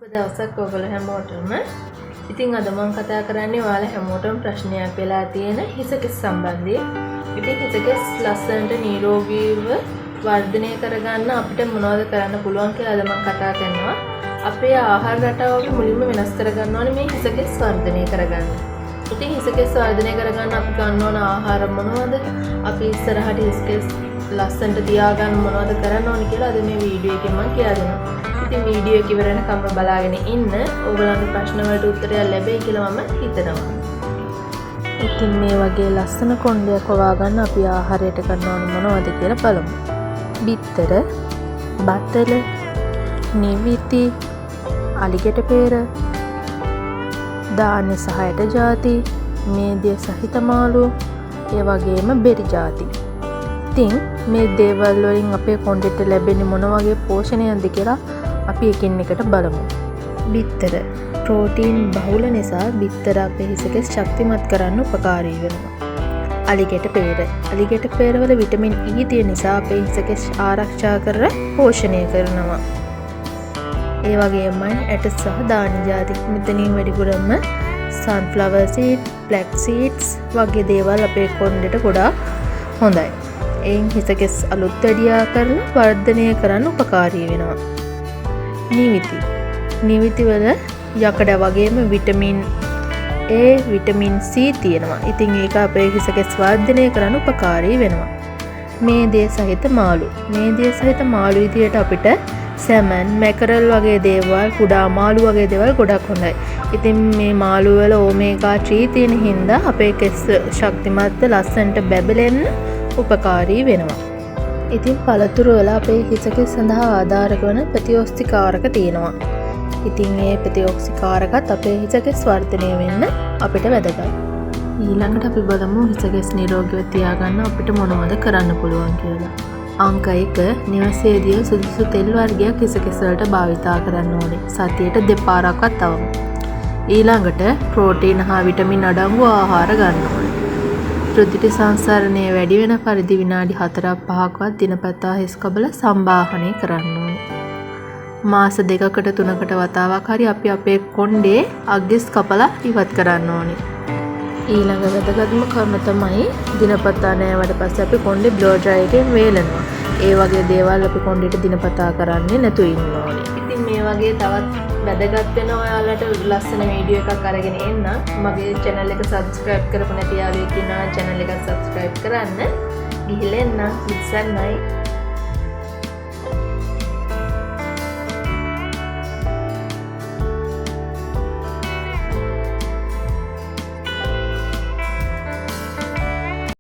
දවසක් ඔයගොල්ලෝ හැමෝටම ඉතින් අද මම කතා කරන්නේ ඔයාලා හැමෝටම ප්‍රශ්නයක් වෙලා තියෙන හිසකෙස් සම්බන්ධයෙන්. ඉතින් හිසකෙස් ලස්සනට නිරෝගීව වර්ධනය කරගන්න අපිට මොනවද කරන්න පුළුවන් කියලා අද මම කතා කරනවා. අපේ ආහාර රටාව අපි මුලින්ම වෙනස් කරගන්න ඕනේ මේ හිසකෙස් වර්ධනය කරගන්න. ඉතින් හිසකෙස් වර්ධනය කරගන්න අපි ගන්න ඕන ආහාර මොනවද? අපි ඉස්සරහට හිසකෙස් ලස්සනට තියාගන්න මොනවද කරන්න ඕනේ කියලා අද මේ වීඩියෝ එකෙන් මම කියලා දෙනවා. ඉතින් වීඩියෝ එක ඉවර වෙනකම් බලාගෙන ඉන්න. ඕගොල්ලන්ගේ ප්‍රශ්න වලට උත්තරයක් ලැබෙයි කියලා මම හිතනවා. ඉතින් මේ වගේ ලස්සන කොණ්ඩයක් හොයාගන්න අපි ආහාරයට ගන්න ඕන මොනවද කියලා බලමු. බිත්තර, බතල, නිවිති, අලිගැට peer, ධාන්‍ය සහයට ಜಾති, මේදිය සහිත මාළු, ඒ වගේම බෙරි ಜಾති. ඉතින් මේ දේවල් වලින් අපේ කොණ්ඩෙට ලැබෙන්නේ මොන වගේ පෝෂණයක්ද කියලා අපි එකින් එකට බලමු. බිත්තර ප්‍රෝටීන් බහුල නිසා බිත්තර අපේ හිසකෙස් ශක්තිමත් කරන්න උපකාරී වෙනවා. අලිගැට peer වල විටමින් E තියෙන නිසා අපේ හිසකෙස් ආරක්ෂා කර පෝෂණය කරනවා. ඒ වගේම ඇට සහ ධාන්‍ය ಜಾති මෙතනින් වැඩිපුරම sunflower seed, black seeds වගේ දේවල් අපේ කොණ්ඩෙට ගොඩාක් හොඳයි. එයින් හිසකෙස් අලුත් වැඩියා කරලා වර්ධනය කරන්න උපකාරී වෙනවා. නිවිති වල යකඩ වගේම විටමින් A, විටමින් C තියෙනවා. ඉතින් ඒක අපේ හිසකෙස් වර්ධනය කරන්න උපකාරී වෙනවා. මේදිය සහිත මාළු විදියට අපිට සැමන්, මැකරල් වගේ දේවල්, කුඩා මාළු වගේ දේවල් ගොඩක් හොඳයි. ඉතින් මේ මාළු වල omega 3 තියෙන හින්දා අපේ කෙස් ශක්තිමත් ලස්සනට බැබලෙන්න උපකාරී වෙනවා. ඉතින් පළතුරු වල අපේ හිසකෙස් සඳහා ආධාරක වන ප්‍රතිඔක්සිකාරක තියෙනවා. ඉතින් මේ ප්‍රතිඔක්සිකාරකත් අපේ හිසකෙස් වර්ධනය වෙන්න අපිට වැදගත්. ඊළඟට අපි බලමු හිසකෙස් නිරෝගීව තියාගන්න අපිට මොනවද කරන්න පුළුවන් කියලා. අංක 1 නිවසේදී සුදුසු තෙල් වර්ගයක් හිසකෙස් වලට භාවිතා කරන්න ඕනේ. සතියට දෙපාරක්වත් අවම. ඊළඟට ප්‍රෝටීන් හා විටමින් අඩංගු ආහාර ගන්න ඕනේ. රුධිර සංසරණය වැඩි වෙන පරිදි විනාඩි 4-5ක්වත් දිනපතා හිස් කබල සම්බාහනය කරන්න ඕනේ. මාස 2කට 3කට වතාවක් හරි අපි අපේ කොණ්ඩේ අග්ගිස් කපලා ඉවත් කරන්න ඕනේ. ඊළඟ වැදගත්ම කරුණ තමයි දිනපතා නෑවට පස්සේ අපි කොණ්ඩේ බ්ලෝ ඩ්‍රයි එකෙන් වේලනවා. ඒ වගේ දේවල් අපි කොණ්ඩේට දිනපතා කරන්නේ නැතුව ඉන්න ඕනේ. ඉතින් මේ වගේ තවත් වැදගත් වෙන ඔයාලට ලස්සන වීඩියෝ එකක් අරගෙන එන්න. මගේ channel එක subscribe කරපු නැති යාළුවෙක් ඉන්නවා channel එක subscribe කරන්න. ගිහිල්ලා එන්න. ඉස්සන්නයි.